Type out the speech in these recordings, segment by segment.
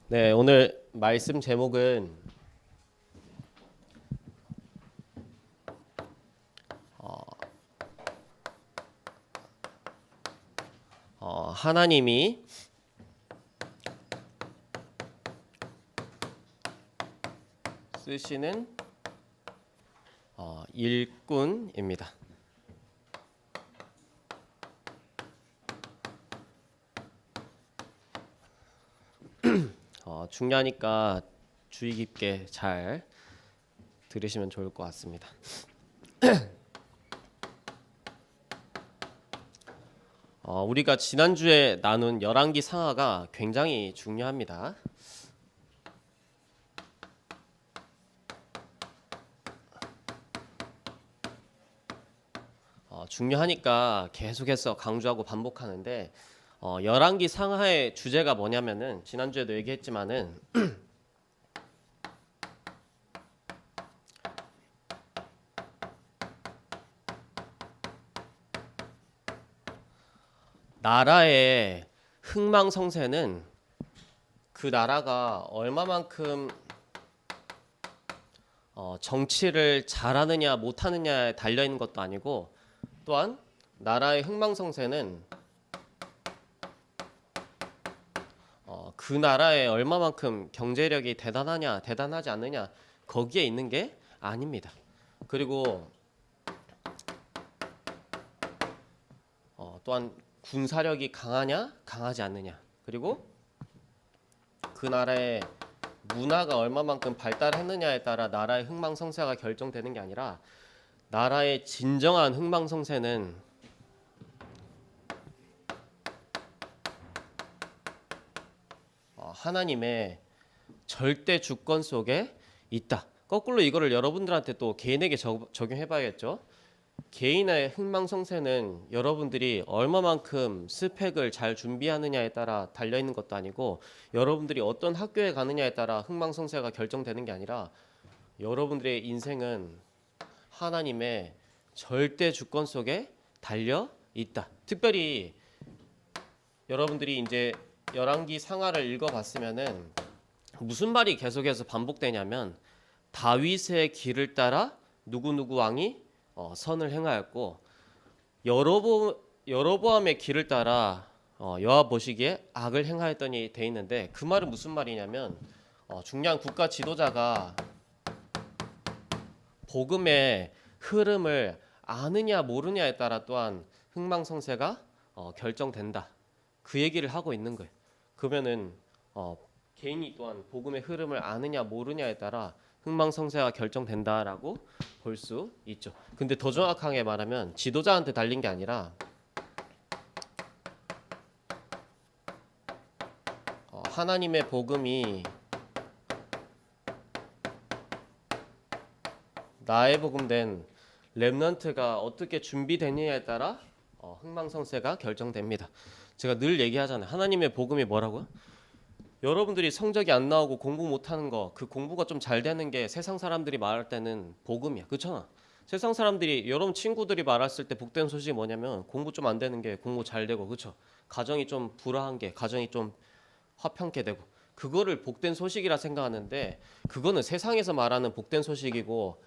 네, 오늘 말씀 제목은 하나님이 쓰시는 일꾼입니다. 중요하니까 주의 깊게 잘 들으시면 좋을 것 같습니다. 우리가 지난주에 나눈 열왕기 상하가 굉장히 중요합니다. 중요하니까 계속해서 강조하고 반복하는데 열왕기 상하의 주제가 뭐냐면은 지난주에도 얘기했지만은 나라의 흥망성쇠는 그 나라가 얼마만큼 정치를 잘하느냐 못하느냐에 달려 있는 것도 아니고, 또한 나라의 흥망성쇠는 그 나라의 얼마만큼 경제력이 대단하냐 대단하지 않느냐 거기에 있는 게 아닙니다. 그리고 또한 군사력이 강하냐 강하지 않느냐, 그리고 그 나라의 문화가 얼마만큼 발달했느냐에 따라 나라의 흥망성쇠가 결정되는 게 아니라, 나라의 진정한 흥망성쇠는 하나님의 절대 주권 속에 있다. 거꾸로 이거를 여러분들한테 또 개인에게 적용해봐야겠죠. 개인의 흥망성쇠는 여러분들이 얼마만큼 스펙을 잘 준비하느냐에 따라 달려있는 것도 아니고, 여러분들이 어떤 학교에 가느냐에 따라 흥망성쇠가 결정되는 게 아니라, 여러분들의 인생은 하나님의 절대 주권 속에 달려 있다. 특별히 여러분들이 이제 열왕기 상하를 읽어봤으면은 무슨 말이 계속해서 반복되냐면, 다윗의 길을 따라 누구누구 왕이 선을 행하였고, 여로보암의 길을 따라 여호와 보시기에 악을 행하였더니 돼 있는데, 그 말은 무슨 말이냐면 중요한 국가 지도자가 복음의 흐름을 아느냐 모르냐에 따라 또한 흥망성쇠가 결정된다. 그 얘기를 하고 있는 거예요. 그러면은 개인이 또한 복음의 흐름을 아느냐 모르냐에 따라 흥망성쇠가 결정된다라고 볼 수 있죠. 근데 더 정확하게 말하면 지도자한테 달린 게 아니라 하나님의 복음이 나의 복음된 렘넌트가 어떻게 준비되느냐에 따라 흥망성쇠가 결정됩니다. 제가 늘 얘기하잖아요. 하나님의 복음이 뭐라고요? 여러분들이 성적이 안 나오고 공부 못하는 거, 그 공부가 좀 잘 되는 게 세상 사람들이 말할 때는 복음이야. 그렇잖아. 세상 사람들이, 여러분 친구들이 말했을 때 복된 소식이 뭐냐면 공부 좀 안 되는 게 공부 잘 되고, 그렇죠? 가정이 좀 불화한 게 가정이 좀 화평케 되고, 그거를 복된 소식이라 생각하는데, 그거는 세상에서 말하는 복된 소식이고,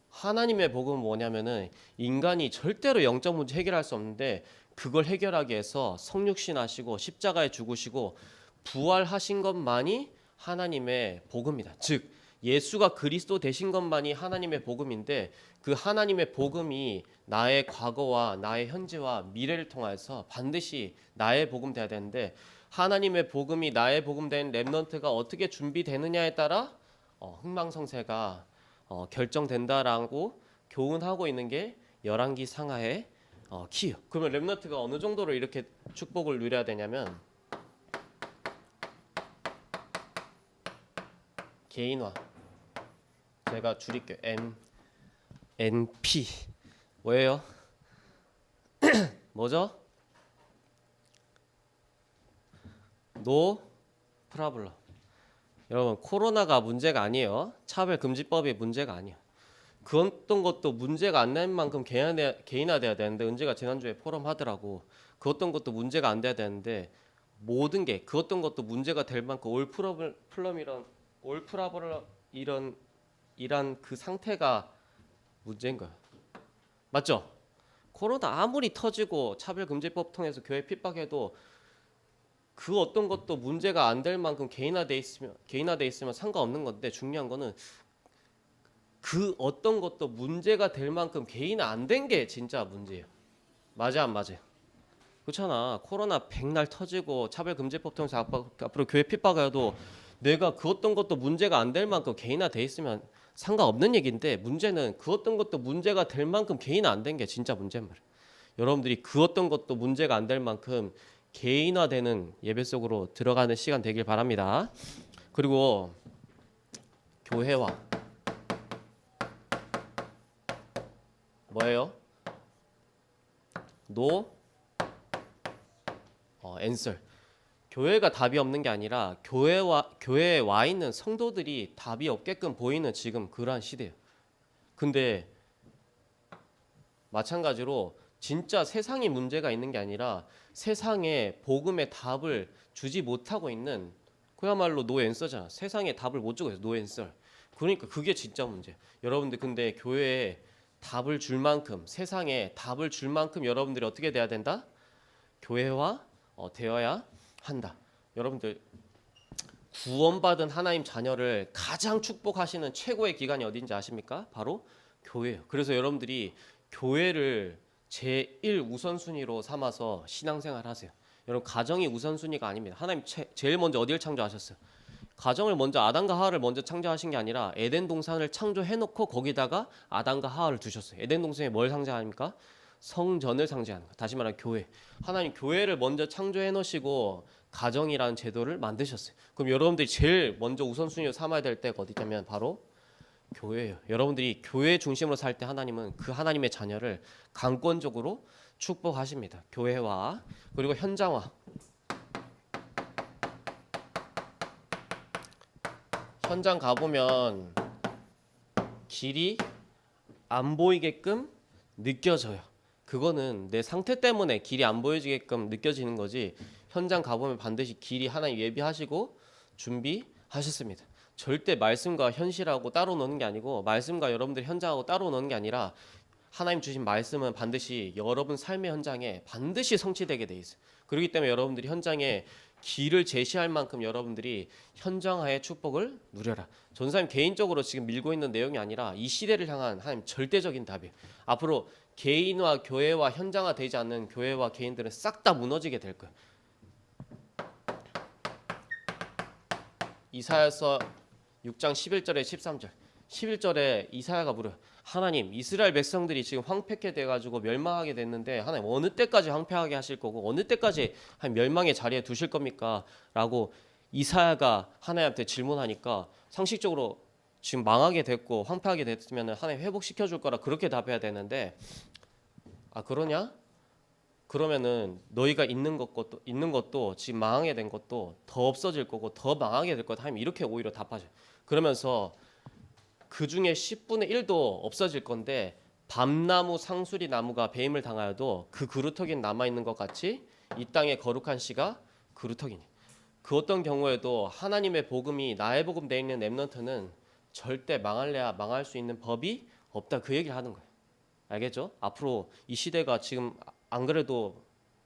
하나님의 복음은 뭐냐면은 인간이 절대로 영적 문제 해결할 수 없는데, 그걸 해결하기 위해서 성육신 하시고 십자가에 죽으시고 부활하신 것만이 하나님의 복음이다. 즉 예수가 그리스도 되신 것만이 하나님의 복음인데, 그 하나님의 복음이 나의 과거와 나의 현재와 미래를 통해서 반드시 나의 복음 돼야 되는데, 하나님의 복음이 나의 복음 된 렘넌트가 어떻게 준비되느냐에 따라 흥망성쇠가 결정된다라고 교훈하고 있는 게 열왕기 상하의 키요. 그러면 렘넌트가 어느 정도로 이렇게 축복을 누려야 되냐면, 개인화, 제가 줄일게요. NP 뭐예요? 뭐죠? 노 프라블럼. 여러분, 코로나가 문제가 아니에요. 차별금지법이 문제가 아니에요. 그 어떤 것도 문제가 안 날 만큼 개인화돼야 되는데, 은재가 지난주에 포럼 하더라고. 그 어떤 것도 문제가 안 돼야 되는데 모든 게 그 어떤 것도 문제가 될 만큼 이란 그 상태가 문제인 거야. 맞죠? 코로나 아무리 터지고 차별금지법 통해서 교회 핍박해도 그 어떤 것도 문제가 안 될 만큼 개인화돼 있으면 상관없는 건데, 중요한 거는 그 어떤 것도 문제가 될 만큼 개인화 안 된 게 진짜 문제예요. 맞아 안 맞아요? 그렇잖아. 코로나 백날 터지고 차별금지법 통해서 앞으로 교회 핍박해도 내가 그 어떤 것도 문제가 안 될 만큼 개인화돼 있으면 상관없는 얘기인데, 문제는 그 어떤 것도 문제가 될 만큼 개인화 안 된 게 진짜 문제인 말이에요. 여러분들이 그 어떤 것도 문제가 안 될 만큼 개인화되는 예배 속으로 들어가는 시간 되길 바랍니다. 그리고 교회와 뭐예요? 노 앤설. 교회가 답이 없는 게 아니라 교회에 와 있는 성도들이 답이 없게끔 보이는 지금 그러한 시대예요. 근데 마찬가지로 진짜 세상에 문제가 있는 게 아니라 세상에 복음의 답을 주지 못하고 있는, 그야말로 노앤서잖아. 세상에 답을 못 주고 있어. 노앤서. 그러니까 그게 진짜 문제. 여러분들 근데 교회에 답을 줄 만큼, 세상에 답을 줄 만큼 여러분들이 어떻게 돼야 된다? 교회와 되어야 한다. 여러분들 구원받은 하나님 자녀를 가장 축복하시는 최고의 기관이 어딘지 아십니까? 바로 교회예요. 그래서 여러분들이 교회를 제1 우선순위로 삼아서 신앙생활 하세요. 여러분 가정이 우선순위가 아닙니다. 하나님 제일 먼저 어디를 창조하셨어요? 가정을 먼저 아담과 하와를 먼저 창조하신 게 아니라 에덴 동산을 창조해놓고 거기다가 아담과 하와를 두셨어요. 에덴 동산에 뭘 상징합니까? 성전을 상징하는 거. 다시 말하면 교회. 하나님 교회를 먼저 창조해 놓으시고 가정이라는 제도를 만드셨어요. 그럼 여러분들이 제일 먼저 우선순위로 삼아야 될 때가 어디냐면 바로 교회예요. 여러분들이 교회 중심으로 살 때 하나님은 그 하나님의 자녀를 강권적으로 축복하십니다. 교회와 그리고 현장화. 현장 가보면 길이 안 보이게끔 느껴져요. 그거는 내 상태 때문에 길이 안 보여지게끔 느껴지는 거지, 현장 가보면 반드시 길이 하나님 예비하시고 준비하셨습니다. 절대 말씀과 현실하고 따로 노는 게 아니고, 말씀과 여러분들 현장하고 따로 노는 게 아니라 하나님 주신 말씀은 반드시 여러분 삶의 현장에 반드시 성취되게 돼 있어요. 그렇기 때문에 여러분들이 현장에 길을 제시할 만큼 여러분들이 현장화의 축복을 누려라. 전사님 개인적으로 지금 밀고 있는 내용이 아니라 이 시대를 향한 하나님 절대적인 답이에요. 앞으로 개인화, 교회와 현장화 되지 않는 교회와 개인들은 싹 다 무너지게 될 거예요. 이사야서 6장 11절에 13절 11절에 이사야가 물어요. 하나님, 이스라엘 백성들이 지금 황폐케 돼가지고 멸망하게 됐는데 하나님 어느 때까지 황폐하게 하실 거고 어느 때까지 한 멸망의 자리에 두실 겁니까? 라고 이사야가 하나님한테 질문하니까 상식적으로 지금 망하게 됐고 황폐하게 됐으면 하나님 회복시켜 줄 거라 그렇게 답해야 되는데, 아 그러냐? 그러면은 너희가 있는 것도 지금 망하게 된 것도 더 없어질 거고 더 망하게 될 거다. 하나님 이렇게 오히려 답하죠. 그러면서 그 중에 10분의 1도 없어질 건데 밤나무 상수리 나무가 배임을 당하여도 그 그루터기는 남아 있는 것 같이 이 땅의 거룩한 씨가 그루터기니. 그 어떤 경우에도 하나님의 복음이 나의 복음 돼 있는 렘넌트는 절대 망할래야 망할 수 있는 법이 없다. 그 얘기를 하는 거예요. 알겠죠? 앞으로 이 시대가 지금 안 그래도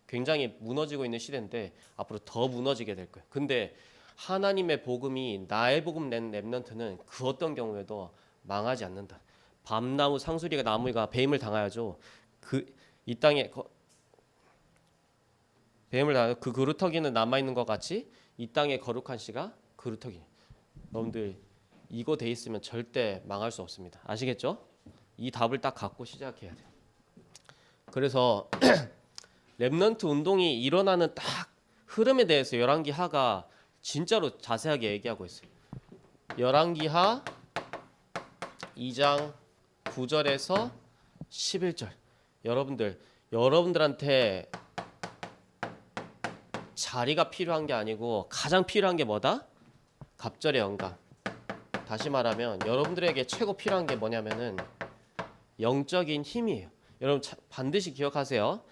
굉장히 무너지고 있는 시대인데 앞으로 더 무너지게 될 거예요. 근데 하나님의 복음이 나의 복음 낸 렘넌트는 그 어떤 경우에도 망하지 않는다. 밤나무 상수리가 나무가 배임을 당하여죠. 이 땅에 배임을 당하여 그 그루터기는 남아 있는 것 같이 이 땅의 거룩한 씨가 그루터기. 여러분들 이거 돼 있으면 절대 망할 수 없습니다. 아시겠죠? 이 답을 딱 갖고 시작해야 돼요. 그래서 렘넌트 운동이 일어나는 딱 흐름에 대해서 열왕기하가 진짜로 자세하게 얘기하고 있어요. 열왕기하 2장 9절에서 11절. 여러분들한테 자리가 필요한 게 아니고 가장 필요한 게 뭐다? 갑절의 영감. 다시 말하면 여러분들에게 최고 필요한 게 뭐냐면은 영적인 힘이에요. 여러분 반드시 기억하세요.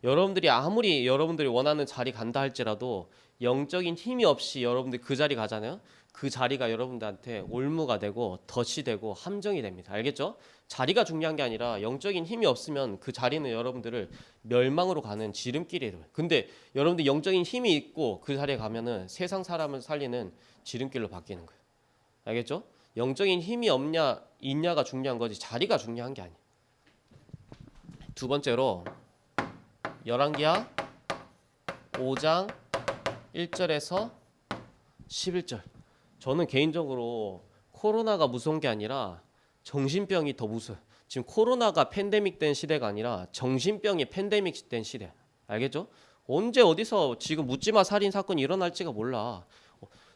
여러분들이 아무리 여러분들이 원하는 자리 간다 할지라도 영적인 힘이 없이 여러분들이 그 자리 가잖아요. 그 자리가 여러분들한테 올무가 되고 덫이 되고 함정이 됩니다. 알겠죠? 자리가 중요한 게 아니라 영적인 힘이 없으면 그 자리는 여러분들을 멸망으로 가는 지름길이에요. 근데 여러분들 영적인 힘이 있고 그 자리에 가면은 세상 사람을 살리는 지름길로 바뀌는 거예요. 알겠죠? 영적인 힘이 없냐 있냐가 중요한 거지 자리가 중요한 게 아니에요. 두 번째로 열왕기하 5장 1절에서 11절. 저는 개인적으로 코로나가 무서운 게 아니라 정신병이 더 무서워요. 지금 코로나가 팬데믹 된 시대가 아니라 정신병이 팬데믹 된 시대. 알겠죠? 언제 어디서 지금 묻지마 살인 사건이 일어날지가 몰라.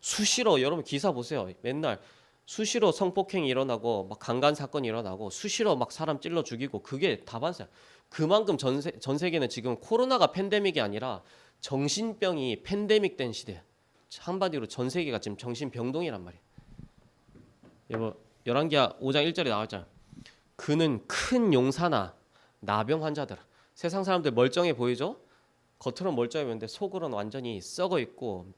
수시로 여러분 기사 보세요. 맨날 수시로 성폭행이 일어나고 막 강간 사건이 일어나고 수시로 막 사람 찔러 죽이고 그게 다반사야. 그만큼 전 세계는 지금 코로나가 팬데믹이 아니라 정신병이 팬데믹 된 시대야. 한마디로 전 세계가 지금 정신병동이란 말이야. 여보, 열왕기하 5장 1절에 나왔잖아. 그는 큰 용사나 나병 환자들. 세상 사람들 멀쩡해 보이죠? 겉으로는 멀쩡해 보이는데 속으로는 완전히 썩어 있고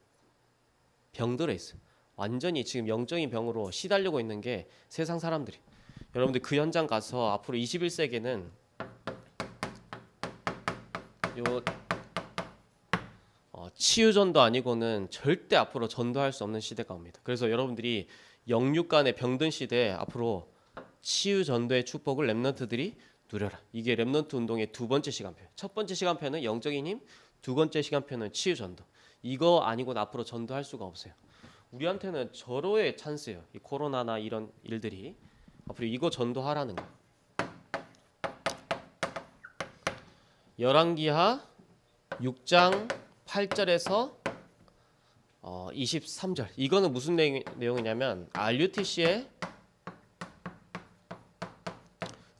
병들어 있어. 완전히 지금 영적인 병으로 시달리고 있는 게 세상 사람들이. 여러분들 그 현장 가서 앞으로 21세기는 요 치유전도 아니고는 절대 앞으로 전도할 수 없는 시대가 옵니다. 그래서 여러분들이 영육 간의 병든 시대에 앞으로 치유전도의 축복을 렘넌트들이 누려라. 이게 렘넌트 운동의 두 번째 시간표. 첫 번째 시간표는 영적인 힘, 두 번째 시간표는 치유전도. 이거 아니고는 앞으로 전도할 수가 없어요. 우리한테는 절호의 찬스예요. 이 코로나나 이런 일들이 앞으로 이거 전도하라는 거. 열왕기하 6장 8절에서 23절. 이거는 무슨 내용이냐면 RUTC의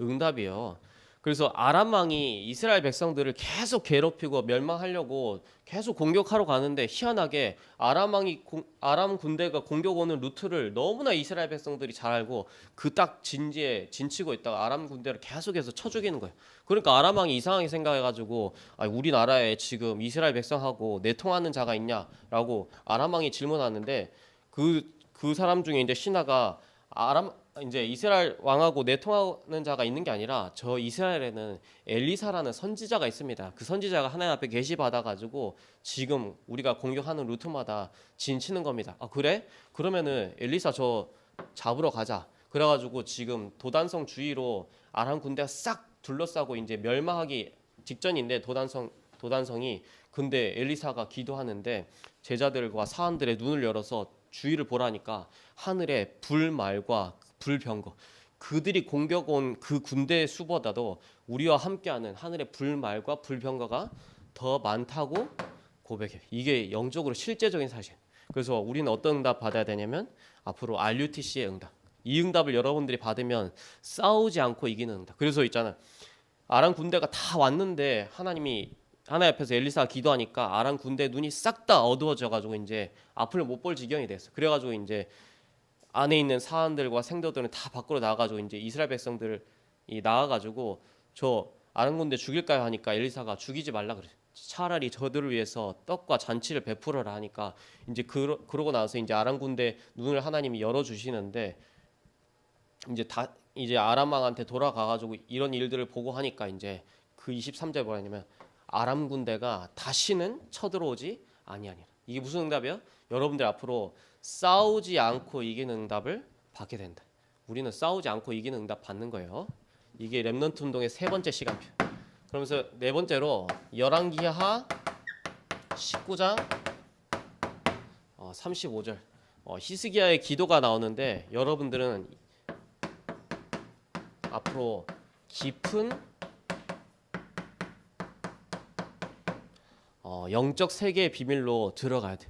응답이요. 그래서 아람 왕이 이스라엘 백성들을 계속 괴롭히고 멸망하려고 계속 공격하러 가는데 희한하게 아람 군대가 공격 오는 루트를 너무나 이스라엘 백성들이 잘 알고 그 딱 진지에 진치고 있다가 아람 군대를 계속해서 쳐 죽이는 거예요. 그러니까 아람 왕이 이상하게 생각해가지고 우리나라에 지금 이스라엘 백성하고 내통하는 자가 있냐라고 아람 왕이 질문하는데 그 사람 중에 이제 신하가 이제 이스라엘 왕하고 내통하는 자가 있는 게 아니라 저 이스라엘에는 엘리사라는 선지자가 있습니다. 그 선지자가 하나님 앞에 계시 받아가지고 지금 우리가 공격하는 루트마다 진치는 겁니다. 아 그래? 그러면은 엘리사 저 잡으러 가자. 그래가지고 지금 도단성 주위로 아람 군대가 싹 둘러싸고 이제 멸망하기 직전인데 도단성이 근데 엘리사가 기도하는데 제자들과 사람들의 눈을 열어서 주위를 보라니까 하늘에 불말과 불병거 그들이 공격 온 그 군대 수보다도 우리와 함께하는 하늘의 불말과 불병거가 더 많다고 고백해. 이게 영적으로 실제적인 사실. 그래서 우리는 어떤 응답 받아야 되냐면 앞으로 RUTC의 응답. 이 응답을 여러분들이 받으면 싸우지 않고 이기는 응답. 그래서 있잖아. 아람 군대가 다 왔는데 하나님 앞에서 엘리사가 기도하니까 아람 군대 눈이 싹 다 어두워져 가지고 이제 앞을 못 볼 지경이 됐어. 그래 가지고 이제 안에 있는 사람들과 생도들은 다 밖으로 나가가지고 이제 이스라엘 백성들이 나가가지고 저 아람 군대 죽일까요 하니까 엘리사가 죽이지 말라 그래. 차라리 저들을 위해서 떡과 잔치를 베풀어라 하니까 이제 그러고 나서 이제 아람 군대 눈을 하나님이 열어 주시는데 이제 아람 왕한테 돌아가가지고 이런 일들을 보고 하니까 이제 그 23절에 뭐냐면 아람 군대가 다시는 쳐들어오지 아니하니라. 이게 무슨 응답이야? 여러분들 앞으로 싸우지 않고 이기는 응답을 받게 된다. 우리는 싸우지 않고 이기는 응답 받는 거예요. 이게 렘넌트 운동의 세 번째 시간표. 그러면서 네 번째로 열왕기하 19장 35절 히스기야의 기도가 나오는데 여러분들은 앞으로 깊은 영적 세계의 비밀로 들어가야 돼.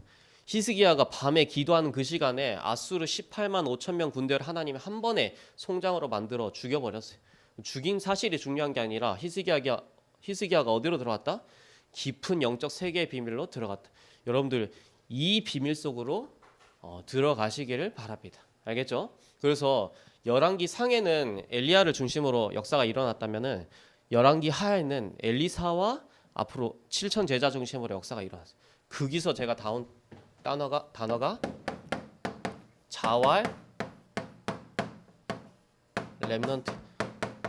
히스기야가 밤에 기도하는 그 시간에 아수르 18만 5천 명 군대를 하나님이 한 번에 송장으로 만들어 죽여버렸어요. 죽인 사실이 중요한 게 아니라 히스기야가 어디로 들어갔다? 깊은 영적 세계의 비밀로 들어갔다. 여러분들 이 비밀 속으로 들어가시기를 바랍니다. 알겠죠? 그래서 열왕기 상에는 엘리야를 중심으로 역사가 일어났다면은 열왕기 하에는 엘리사와 앞으로 7천 제자 중심으로 역사가 일어났어요. 거기서 제가 다운 단어가 자활 렘넌트.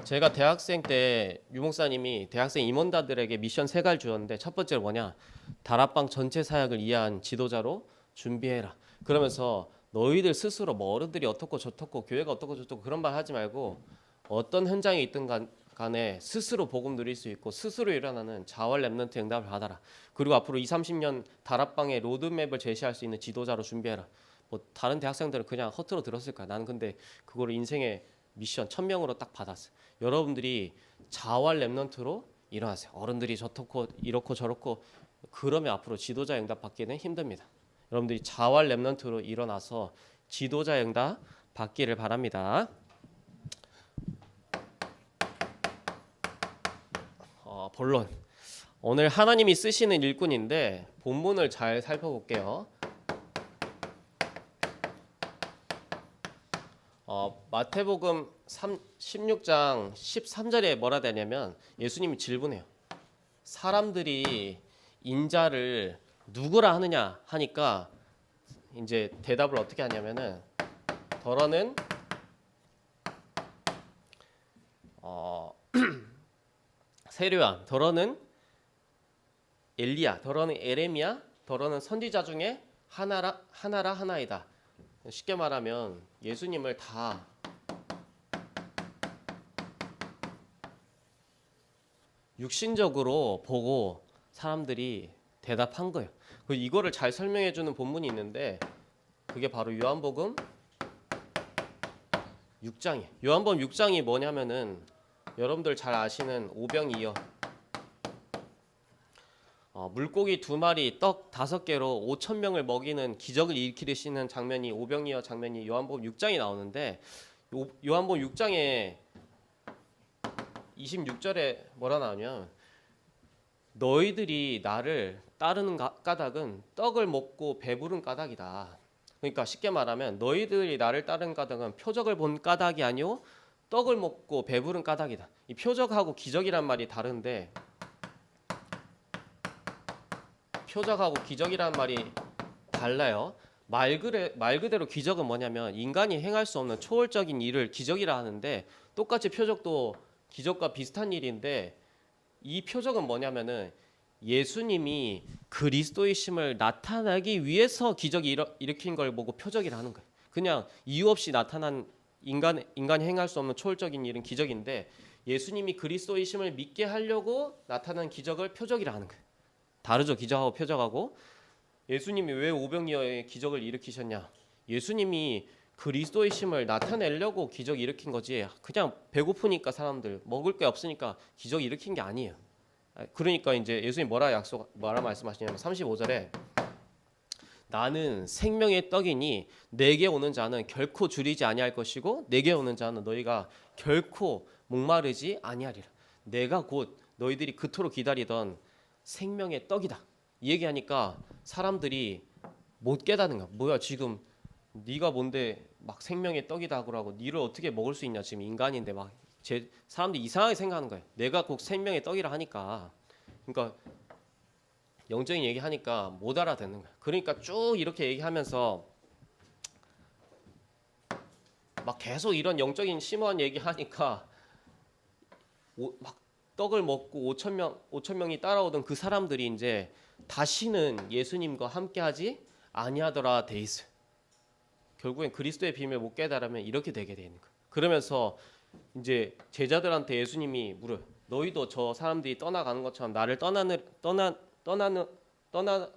제가 대학생 때 유목사님이 대학생 임원단들에게 미션 세 가지를 주었는데 첫 번째로 뭐냐? 다락방 전체 사역을 이해한 지도자로 준비해라. 그러면서 너희들 스스로 뭐 어른들이 어떻고 저떻고 교회가 어떻고 저떻고 그런 말 하지 말고 어떤 현장에 있든 간에 스스로 복음 누릴 수 있고 스스로 일어나는 자활 렘넌트 응답을 받아라. 그리고 앞으로 2, 30년 다락방의 로드맵을 제시할 수 있는 지도자로 준비해라. 뭐 다른 대학생들은 그냥 허투루 들었을 거야. 나는 근데 그거를 인생의 미션 1000명으로 딱 받았어. 여러분들이 자활 렘넌트로 일어나세요. 어른들이 저렇고 이렇고 저렇고 그러면 앞으로 지도자 응답 받기는 힘듭니다. 여러분들이 자활 렘넌트로 일어나서 지도자 응답 받기를 바랍니다. 본론. 오늘 하나님이 쓰시는 일꾼인데 본문을 잘 살펴볼게요. 마태복음 16장 13절에 뭐라 되냐면 예수님이 질문해요. 사람들이 인자를 누구라 하느냐 하니까 이제 대답을 어떻게 하냐면은 더러는 세례요한, 더러는 엘리야, 더러는 에레미야, 더러는 선지자 중에 하나이다. 쉽게 말하면 예수님을 다 육신적으로 보고 사람들이 대답한 거예요. 이거를 잘 설명해 주는 본문이 있는데 그게 바로 요한복음 6장이에요. 요한복음 6장이 뭐냐면은 여러분들 잘 아시는 오병이어 물고기 2마리 떡 5개로 5,000명을 먹이는 기적을 일으키시는 장면이 오병이어 장면이 요한복음 6장에 나오는데 요한복음 6장에 26절에 뭐라 나오냐면 너희들이 나를 따르는 까닭은 떡을 먹고 배부른 까닭이다. 그러니까 쉽게 말하면 너희들이 나를 따르는 까닭은 표적을 본 까닭이 아니오 떡을 먹고 배부른 까닭이다. 이 표적하고 기적이란 말이 다른데 표적하고 기적이란 말이 달라요. 말 그대로 기적은 뭐냐면 인간이 행할 수 없는 초월적인 일을 기적이라 하는데 똑같이 표적도 기적과 비슷한 일인데 이 표적은 뭐냐면은 예수님이 그리스도이심을 나타나기 위해서 기적이 일으킨 걸 보고 표적이라 하는 거예요. 그냥 이유 없이 나타난 인간이 행할 수 없는 초월적인 일은 기적인데 예수님이 그리스도이심을 믿게 하려고 나타난 기적을 표적이라 하는 거예요. 다르죠. 기적하고 표적하고. 예수님이 왜 오병이어의 기적을 일으키셨냐? 예수님이 그리스도이심을 나타내려고 기적 일으킨 거지. 그냥 배고프니까 사람들 먹을 게 없으니까 기적 일으킨 게 아니에요. 그러니까 이제 예수님 뭐라 말씀하시냐면 35절에 나는 생명의 떡이니 내게 오는 자는 결코 줄이지 아니할 것이고 내게 오는 자는 너희가 결코 목마르지 아니하리라. 내가 곧 너희들이 그토록 기다리던 생명의 떡이다. 이 얘기하니까 사람들이 못 깨닫는 거야. 뭐야 지금 네가 뭔데 막 생명의 떡이다 그러고 니를 어떻게 먹을 수 있냐. 지금 인간인데 막 사람들이 이상하게 생각하는 거예요. 내가 꼭 생명의 떡이라 하니까. 그러니까 영적인 얘기하니까 못 알아듣는 거야. 그러니까 쭉 이렇게 얘기하면서 막 계속 이런 영적인 심오한 얘기하니까 막 떡을 먹고 5천 명이 따라오던 그 사람들이 이제 다시는 예수님과 함께하지 아니하더라 돼 있어요. 결국엔 그리스도의 비밀을 못 깨달으면 이렇게 되게 되는 거예요. 그러면서 이제 제자들한테 예수님이 물어요. 너희도 저 사람들이 떠나가는 것처럼 나를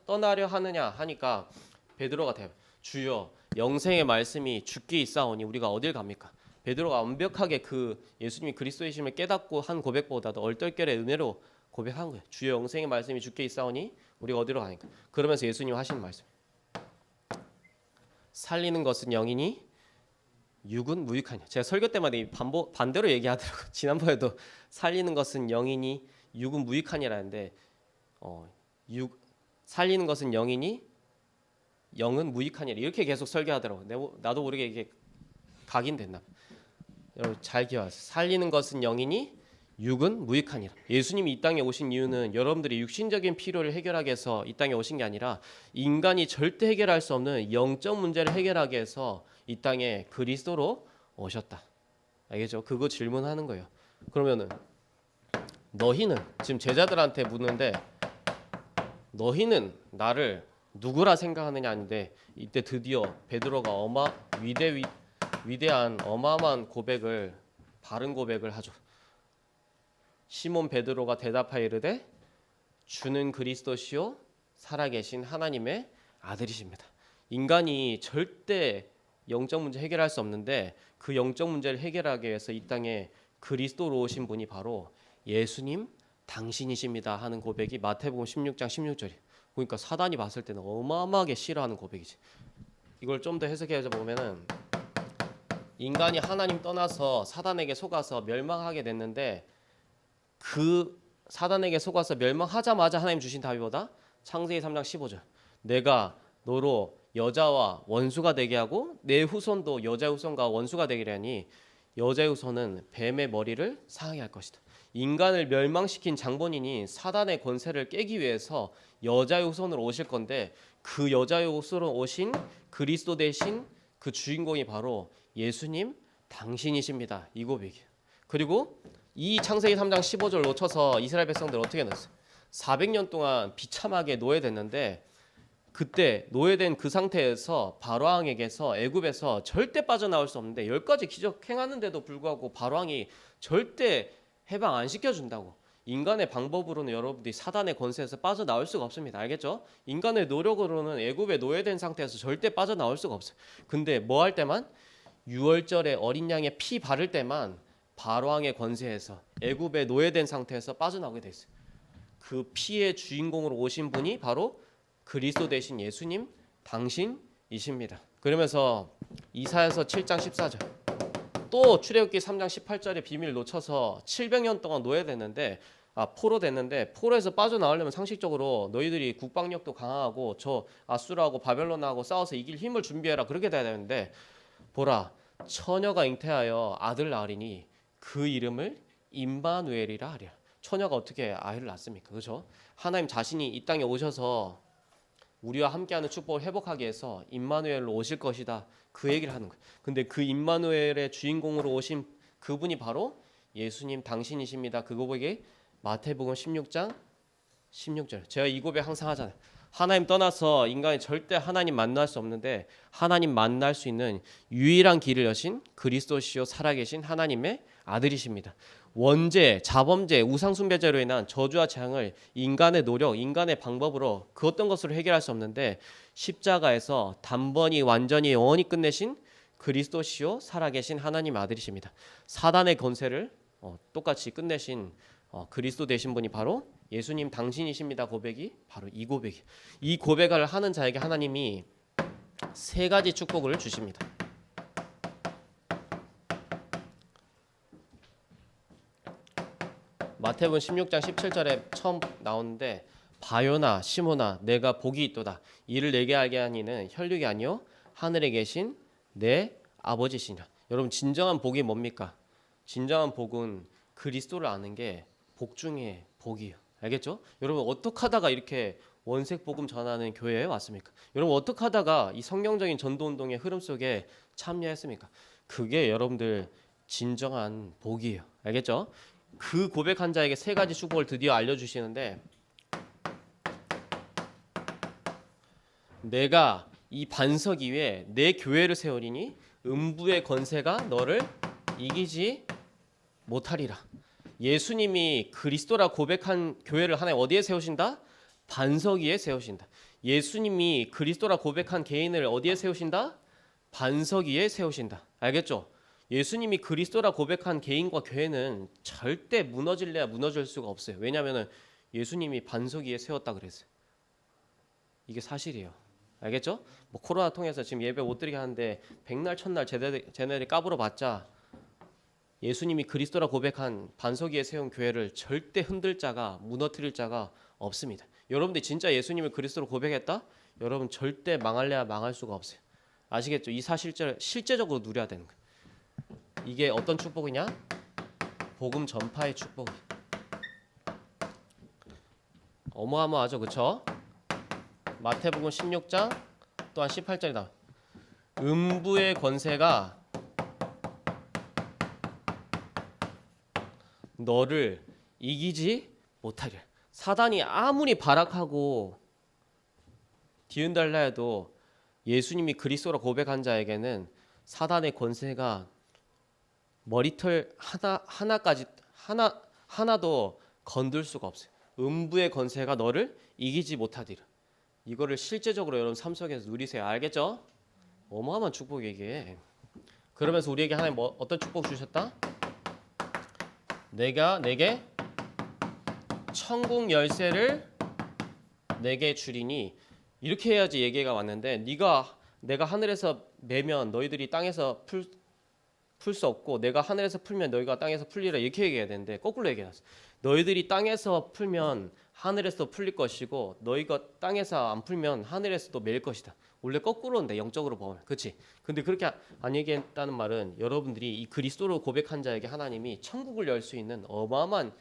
떠나려 하느냐 하니까 베드로가 대요. 주여 영생의 말씀이 주께 있사오니 우리가 어딜 갑니까? 베드로가 완벽하게 그 예수님이 그리스도이심을 깨닫고 한 고백보다도 얼떨결에 은혜로 고백한 거예요. 주여 영생의 말씀이 주께 있사오니 우리가 어디로 가니까. 그러면서 예수님 하시는 말씀. 살리는 것은 영이니 육은 무익하냐. 제가 설교 때마다 반대로 얘기하더라고요. 지난번에도 살리는 것은 영이니 육은 무익하냐라는데 살리는 것은 영이니 영은 무익하니라 이렇게 계속 설교하더라고요. 나도 모르게 이게 각인됐나. 여러분 잘 기억하세요. 살리는 것은 영이니 육은 무익하니라. 예수님이 이 땅에 오신 이유는 여러분들이 육신적인 필요를 해결하기 위해서 이 땅에 오신 게 아니라 인간이 절대 해결할 수 없는 영적 문제를 해결하기 위해서 이 땅에 그리스도로 오셨다. 알겠죠? 그거 질문하는 거예요. 그러면은 너희는 지금 제자들한테 묻는데 너희는 나를 누구라 생각하느냐 하는데 이때 드디어 베드로가 위대한 어마어마한 고백을 바른 고백을 하죠. 시몬 베드로가 대답하여 이르되 주는 그리스도시요 살아계신 하나님의 아들이십니다. 인간이 절대 영적 문제 해결할 수 없는데 그 영적 문제를 해결하기 위해서 이 땅에 그리스도로 오신 분이 바로 예수님 당신이십니다 하는 고백이 마태복음 16장 16절이에요. 그러니까 사단이 봤을 때는 어마어마하게 싫어하는 고백이지. 이걸 좀 더 해석해 보면은 인간이 하나님 떠나서 사단에게 속아서 멸망하게 됐는데 그 사단에게 속아서 멸망하자마자 하나님 주신 답이 뭐다? 창세기 3장 15절. 내가 너로 여자와 원수가 되게 하고 내 후손도 여자 후손과 원수가 되게 하니 여자의 후손은 뱀의 머리를 상하게 할 것이다. 인간을 멸망시킨 장본인이 사단의 권세를 깨기 위해서 여자의 후손으로 오실 건데 그 여자의 후손으로 오신 그리스도 대신 그 주인공이 바로 예수님 당신이십니다. 이 고백이에요. 그리고 이 창세기 3장 15절 놓쳐서 이스라엘 백성들 어떻게 했어요? 400년 동안 비참하게 노예됐는데 그때 노예된 그 상태에서 바로왕에게서 애굽에서 절대 빠져나올 수 없는데 10가지 기적 행하는데도 불구하고 바로왕이 절대 해방 안 시켜준다고. 인간의 방법으로는 여러분들이 사단의 권세에서 빠져나올 수가 없습니다. 알겠죠? 인간의 노력으로는 애굽에 노예된 상태에서 절대 빠져나올 수가 없어요. 근데 뭐 할 때만? 유월절에 어린 양의 피 바를 때만 바로왕의 권세에서 애굽에 노예된 상태에서 빠져나오게 돼 있어요. 그 피의 주인공으로 오신 분이 바로 그리스도 대신 예수님 당신이십니다. 그러면서 이사야서 7장 14절 또 출애굽기 3장 18절의 비밀 놓쳐서 700년 동안 노예됐는데 포로 됐는데 포로에서 빠져나오려면 상식적으로 너희들이 국방력도 강하고 저 아수르하고 바벨론하고 싸워서 이길 힘을 준비해라 그렇게 돼야 되는데 보라 처녀가 잉태하여 아들 낳으리니 그 이름을 임마누엘이라 하랴. 처녀가 어떻게 아이를 낳습니까? 그렇죠? 하나님 자신이 이 땅에 오셔서 우리와 함께하는 축복을 회복하기 위해서 임마누엘로 오실 것이다. 그 얘기를 하는 거예요. 근데 그 임마누엘의 주인공으로 오신 그분이 바로 예수님 당신이십니다. 그 고백이 마태복음 16장 16절. 제가 이 고백 항상 하잖아요. 하나님 떠나서 인간이 절대 하나님 만날 수 없는데 하나님 만날 수 있는 유일한 길을 여신 그리스도시요 살아계신 하나님의 아들이십니다. 원죄, 자범죄, 우상숭배죄로 인한 저주와 재앙을 인간의 노력, 인간의 방법으로 그 어떤 것으로 해결할 수 없는데 십자가에서 단번이 완전히 영원히 끝내신 그리스도시요 살아계신 하나님 아들이십니다. 사단의 권세를 똑같이 끝내신 그리스도 되신 분이 바로 예수님 당신이십니다. 고백이 바로 이 고백이에요. 이 고백을 하는 자에게 하나님이 세 가지 축복을 주십니다. 마태복음 16장 17절에 처음 나오는데 바요나 시몬아 내가 복이 있도다. 이를 내게 알게 하니는 혈육이 아니요 하늘에 계신 내 아버지시냐. 여러분 진정한 복이 뭡니까? 진정한 복은 그리스도를 아는 게 복 중에 복이에요. 알겠죠? 여러분 어떻게 하다가 이렇게 원색 복음 전하는 교회에 왔습니까? 여러분 어떻게 하다가 이 성경적인 전도 운동의 흐름 속에 참여했습니까? 그게 여러분들 진정한 복이에요. 알겠죠? 그 고백한 자에게 세 가지 축복을 드디어 알려주시는데 내가 이 반석 위에 내 교회를 세우리니 음부의 권세가 너를 이기지 못하리라. 예수님이 그리스도라 고백한 교회를 하나님 어디에 세우신다? 반석 위에 세우신다. 예수님이 그리스도라 고백한 개인을 어디에 세우신다? 반석 위에 세우신다. 알겠죠? 예수님이 그리스도라 고백한 개인과 교회는 절대 무너질래야 무너질 수가 없어요. 왜냐하면 예수님이 반석 위에 세웠다 그랬어요. 이게 사실이에요. 알겠죠? 뭐 코로나 통해서 지금 예배 못 드리게 하는데 백날 첫날 쟤네들이 까불어 봤자 예수님이 그리스도라 고백한 반석 위에 세운 교회를 절대 흔들 자가 무너뜨릴 자가 없습니다. 여러분들이 진짜 예수님을 그리스도로 고백했다? 여러분 절대 망할래야 망할 수가 없어요. 아시겠죠? 이 사실을 실제적으로 누려야 되는 거예요. 이게 어떤 축복이냐? 복음 전파의 축복이 어마어마하죠, 그렇죠? 마태복음 16장 또한 18절이다. 음부의 권세가 너를 이기지 못하리라. 사단이 아무리 발악하고 뒤흔들라 해도 예수님이 그리스도라 고백한 자에게는 사단의 권세가 머리털 하나도 건들 수가 없어요. 음부의 권세가 너를 이기지 못하리라. 이거를 실제적으로 여러분 삶 속에서 누리세요. 알겠죠? 어마어마한 축복이 이게. 그러면서 우리에게 하나님 어떤 축복 주셨다? 내가 내게 천국 열쇠를 내게 주리니, 이렇게 해야지 얘기가 왔는데, 내가 하늘에서 매면 너희들이 땅에서 풀 수 없고 내가 하늘에서 풀면 너희가 땅에서 풀리라, 이렇게 얘기해야 되는데 거꾸로 얘기해놨어. 너희들이 땅에서 풀면 하늘에서 풀릴 것이고 너희가 땅에서 안 풀면 하늘에서도 매일 것이다. 원래 거꾸로인데 영적으로 보면, 그렇지? 근데 그렇게 안 얘기했다는 말은 여러분들이 이 그리스도로 고백한 자에게 하나님이 천국을 열 수 있는 어마어마한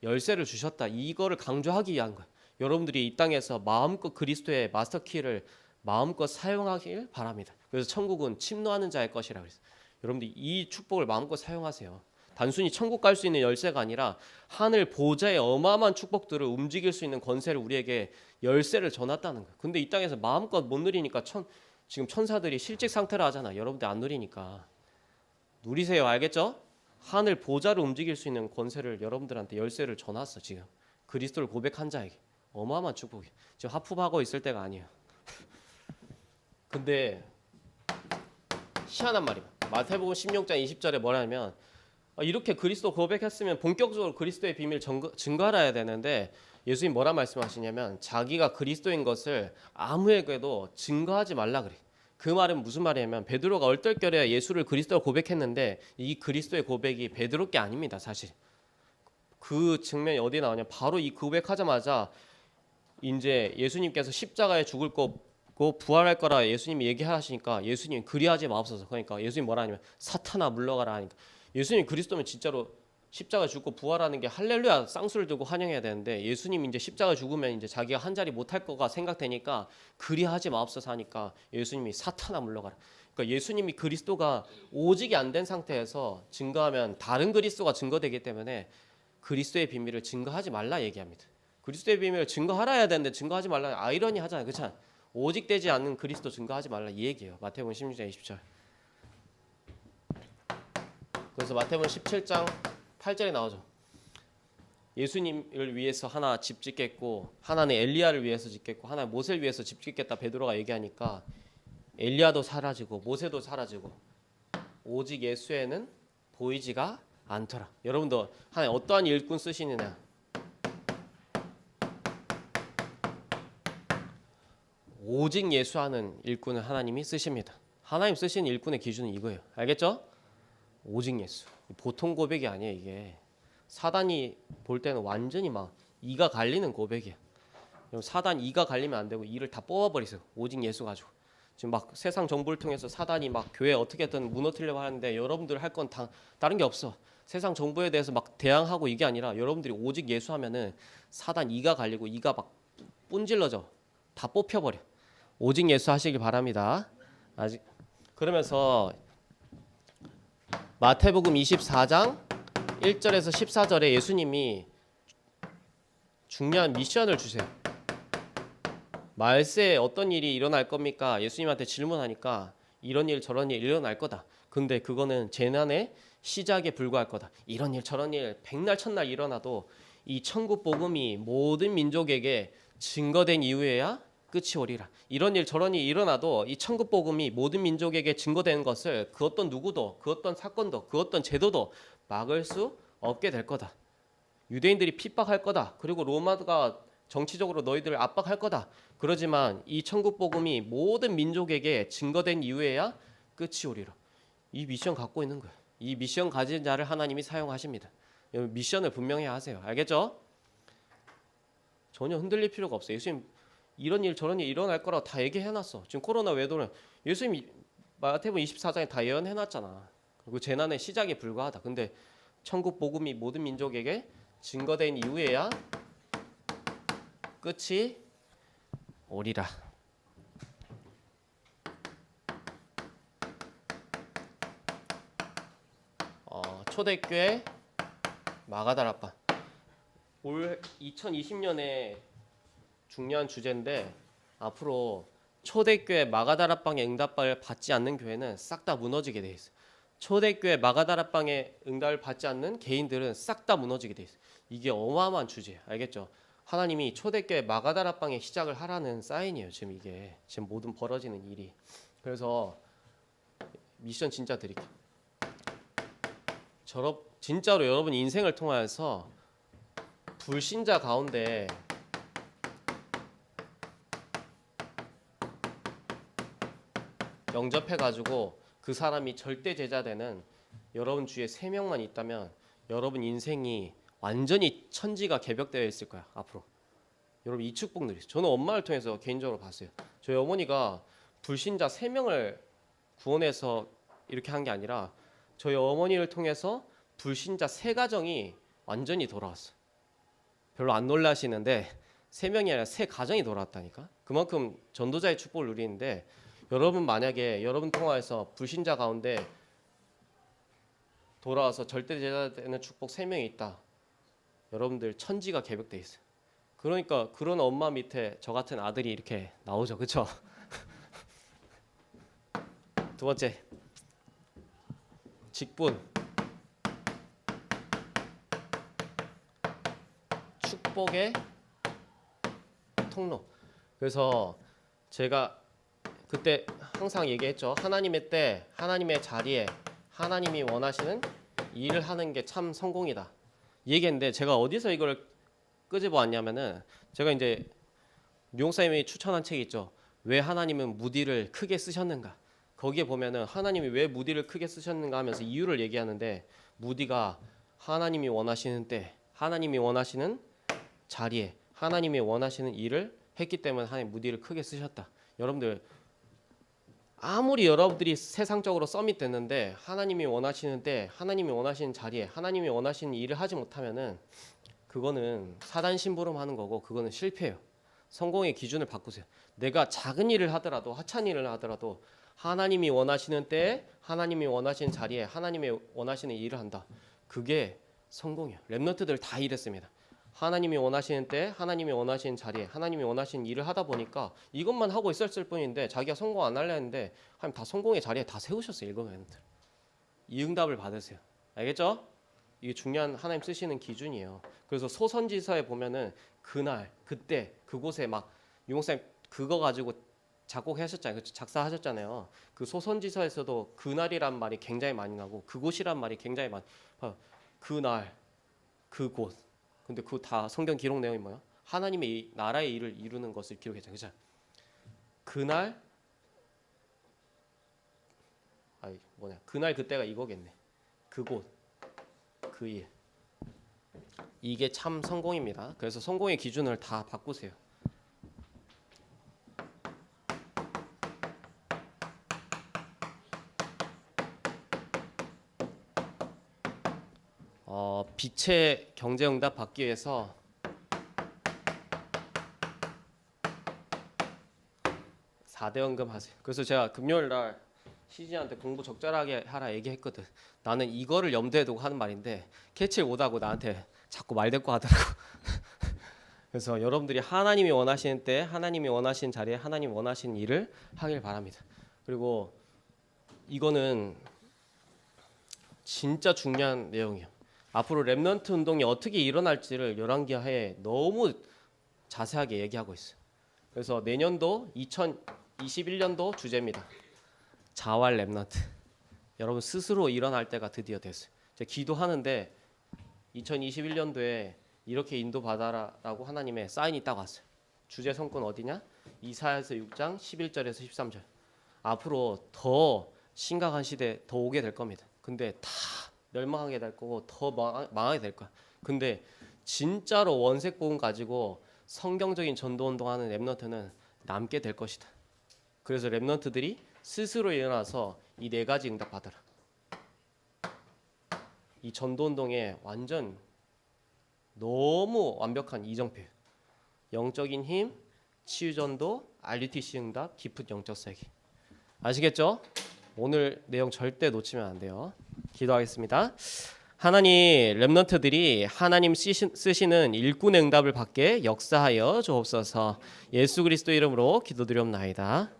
열쇠를 주셨다, 이거를 강조하기 위한 거예요. 여러분들이 이 땅에서 마음껏 그리스도의 마스터키를 마음껏 사용하길 바랍니다. 그래서 천국은 침노하는 자의 것이라고 했어요. 여러분들 이 축복을 마음껏 사용하세요. 단순히 천국 갈 수 있는 열쇠가 아니라 하늘 보좌의 어마어마한 축복들을 움직일 수 있는 권세를 우리에게 열쇠를 줘놨다는 거예요. 근데 이 땅에서 마음껏 못 누리니까 지금 천사들이 실직 상태라 하잖아. 여러분들 안 누리니까 누리세요. 알겠죠? 하늘 보좌를 움직일 수 있는 권세를 여러분들한테 열쇠를 줘놨어. 지금 그리스도를 고백한 자에게 어마어마한 축복이. 지금 하품하고 있을 때가 아니에요. 근데 희한한 말이야. 마태복음 16장 20절에 뭐라냐면, 이렇게 그리스도 고백했으면 본격적으로 그리스도의 비밀 증거하여야 되는데 예수님 뭐라 말씀하시냐면 자기가 그리스도인 것을 아무에게도 증거하지 말라 그래. 그 말은 무슨 말이냐면 베드로가 얼떨결에 예수를 그리스도로 고백했는데 이 그리스도의 고백이 베드로 게 아닙니다. 사실 그 측면이 어디 나오냐, 바로 이 고백하자마자 이제 예수님께서 십자가에 죽을 거고 부활할 거라 예수님이 얘기하시니까 예수님 그리하지 마옵소서. 그러니까 예수님 뭐라 하냐면 사탄아 물러가라 하니까, 예수님 그리스도면 진짜로 십자가 죽고 부활하는 게 할렐루야 쌍수를 들고 환영해야 되는데 예수님 이제 십자가 죽으면 이제 자기가 한 자리 못할 거가 생각되니까 그리하지 마옵소서 하니까 예수님이 사탄아 물러가라. 그러니까 예수님이 그리스도가 오직이 안 된 상태에서 증거하면 다른 그리스도가 증거되기 때문에 그리스도의 비밀을 증거하지 말라 얘기합니다. 그리스도의 비밀을 증거하라 해야 되는데 증거하지 말라, 아이러니 하잖아요. 그렇잖아요. 오직 되지 않는 그리스도 증거하지 말라 이 얘기예요. 마태복음 16장 20절. 그래서 마태복음 17장 8절에 나오죠. 예수님을 위해서 하나 집 짓겠고 하나는 엘리야를 위해서 짓겠고 하나는 모세를 위해서 집 짓겠다 베드로가 얘기하니까 엘리야도 사라지고 모세도 사라지고 오직 예수에는 보이지가 않더라. 여러분도 하나님 어떠한 일꾼 쓰시느냐, 오직 예수하는 일꾼을 하나님이 쓰십니다. 하나님 쓰시는 일꾼의 기준은 이거예요. 알겠죠? 오직 예수. 보통 고백이 아니에요. 이게 사단이 볼 때는 완전히 막 이가 갈리는 고백이야. 사단 이가 갈리면 안 되고 이를 다 뽑아버리세요. 오직 예수 가지고. 지금 막 세상 정보를 통해서 사단이 막 교회 어떻게든 무너뜨리려고 하는데 여러분들 할 건 다른 게 없어. 세상 정보에 대해서 막 대항하고 이게 아니라 여러분들이 오직 예수 하면은 사단 이가 갈리고 이가 막 뿜질러져. 다 뽑혀버려. 오직 예수 하시길 바랍니다. 아직 그러면서 마태복음 24장 1절에서 14절에 예수님이 중요한 미션을 주세요. 말세에 어떤 일이 일어날 겁니까? 예수님한테 질문하니까 이런 일 저런 일 일어날 거다. 근데 그거는 재난의 시작에 불과할 거다. 이런 일 저런 일 백날 천날 일어나도 이 천국 복음이 모든 민족에게 증거된 이후에야 끝이 오리라. 이런 일 저런 일 일어나도 이 천국 복음이 모든 민족에게 증거되는 것을 그 어떤 누구도 그 어떤 사건도 그 어떤 제도도 막을 수 없게 될 거다. 유대인들이 핍박할 거다. 그리고 로마가 정치적으로 너희들을 압박할 거다. 그러지만 이 천국 복음이 모든 민족에게 증거된 이후에야 끝이 오리라. 이 미션 갖고 있는 거예요. 이 미션 가진 자를 하나님이 사용하십니다. 미션을 분명히 하세요. 알겠죠? 전혀 흔들릴 필요가 없어요. 예수님 이런 일 저런 일 일어날 거라고 다 얘기해놨어. 지금 코로나 외도는 예수님이 마태복음 24장에 다 예언해놨잖아. 그리고 재난의 시작에 불과하다. 근데 천국 복음이 모든 민족에게 증거된 이후에야 끝이 오리라. 초대교회 마가다락방. 올 2020년에 중요한 주제인데 앞으로 초대교회 마가다락방의 응답을 받지 않는 교회는 싹 다 무너지게 돼 있어요. 초대교회 마가다락방의 응답을 받지 않는 개인들은 싹 다 무너지게 돼 있어요. 이게 어마어마한 주제예요. 알겠죠? 하나님이 초대교회 마가다락방의 시작을 하라는 사인이에요. 지금 이게 지금 모든 벌어지는 일이. 그래서 미션 진짜 드릴게요. 진짜로 여러분 인생을 통하여서 불신자 가운데 영접해가지고 그 사람이 절대 제자 되는 여러분 주위에 3명만 있다면 여러분 인생이 완전히 천지가 개벽되어 있을 거야. 앞으로 여러분 이 축복 누리세요. 저는 엄마를 통해서 개인적으로 봤어요. 저희 어머니가 불신자 3명을 구원해서 이렇게 한 게 아니라 저희 어머니를 통해서 불신자 3가정이 완전히 돌아왔어요. 별로 안 놀라시는데 3명이 아니라 3가정이 돌아왔다니까. 그만큼 전도자의 축복을 누리는데 여러분 만약에 여러분 통화에서 불신자 가운데 돌아와서 절대 제자 되는 축복 3명이 있다. 여러분들 천지가 개벽돼 있어요. 그러니까 그런 엄마 밑에 저 같은 아들이 이렇게 나오죠. 그렇죠? 두 번째, 직분. 축복의 통로. 그래서 제가 그때 항상 얘기했죠. 하나님의 때, 하나님의 자리에 하나님이 원하시는 일을 하는 게 참 성공이다. 얘기했는데 제가 어디서 이걸 끄집어 왔냐면은 제가 이제 뉴욕사님이 추천한 책이 있죠. 왜 하나님은 무디를 크게 쓰셨는가. 거기에 보면은 하나님이 왜 무디를 크게 쓰셨는가 하면서 이유를 얘기하는데 무디가 하나님이 원하시는 때, 하나님이 원하시는 자리에, 하나님이 원하시는 일을 했기 때문에 하나님 무디를 크게 쓰셨다. 여러분들 아무리 여러분들이 세상적으로 서밋 됐는데 하나님이 원하시는 때, 하나님이 원하시는 자리에, 하나님이 원하시는 일을 하지 못하면은 그거는 사단 심부름 하는 거고 그거는 실패예요. 성공의 기준을 바꾸세요. 내가 작은 일을 하더라도 하찮은 일을 하더라도 하나님이 원하시는 때에 하나님이 원하시는 자리에 하나님이 원하시는 일을 한다. 그게 성공이에요. 렘넌트들 다 이랬습니다. 하나님이 원하시는 때 하나님이 원하시는 자리에 하나님이 원하시는 일을 하다 보니까 이것만 하고 있었을 뿐인데 자기가 성공 안 하려 했는데 하나님 다 성공의 자리에 다 세우셨어요. 일곱 렘넌트. 이 응답을 받으세요. 알겠죠? 이게 중요한 하나님 쓰시는 기준이에요. 그래서 소선지서에 보면은 그날 그때 그곳에 막 유목사님 그거 가지고 작곡하셨잖아요. 작사하셨잖아요. 그 소선지서에서도 그날이란 말이 굉장히 많이 나고 그곳이란 말이 굉장히 많이 그날 그곳. 근데 그 다 성경 기록 내용이 뭐야? 하나님의 나라의 일을 이루는 것을 기록했잖아요. 그죠? 그날 그날 그때가 이거겠네. 그곳 그 일. 이게 참 성공입니다. 그래서 성공의 기준을 다 바꾸세요. 빛의 경제응답 받기 위해서 사대헌금 하세요. 그래서 제가 금요일 날 시진한테 공부 적절하게 하라 얘기했거든. 나는 이거를 염두에 두고 하는 말인데 캐치를 못하고 나한테 자꾸 말대꾸 하더라고. 그래서 여러분들이 하나님이 원하시는 때 하나님이 원하시는 자리에 하나님이 원하시는 일을 하길 바랍니다. 그리고 이거는 진짜 중요한 내용이에요. 앞으로 렘넌트 운동이 어떻게 일어날지를 열왕기하에 너무 자세하게 얘기하고 있어요. 그래서 내년도 2021년도 주제입니다. 자활 렘넌트. 여러분 스스로 일어날 때가 드디어 됐어요. 제가 기도하는데 2021년도에 이렇게 인도받아라라고 하나님의 사인이 딱 왔어요. 주제 성권 어디냐? 이사야서 6장 11절에서 13절. 앞으로 더 심각한 시대 더 오게 될 겁니다. 근데 다 멸망하게 될 거고 더 망하게 될 거야. 근데 진짜로 원색 복음 가지고 성경적인 전도 운동하는 렘넌트는 남게 될 것이다. 그래서 렘넌트들이 스스로 일어나서 이 4가지 응답 받으라. 이 전도운동의 완전 너무 완벽한 이정표. 영적인 힘, 치유전도, RUTC 응답, 깊은 영적 세계. 아시겠죠? 오늘 내용 절대 놓치면 안 돼요. 기도하겠습니다. 하나님, 렘넌트들이 하나님 쓰시는 일꾼의 응답을 받게 역사하여 주옵소서. 예수 그리스도 이름으로 기도드리옵나이다.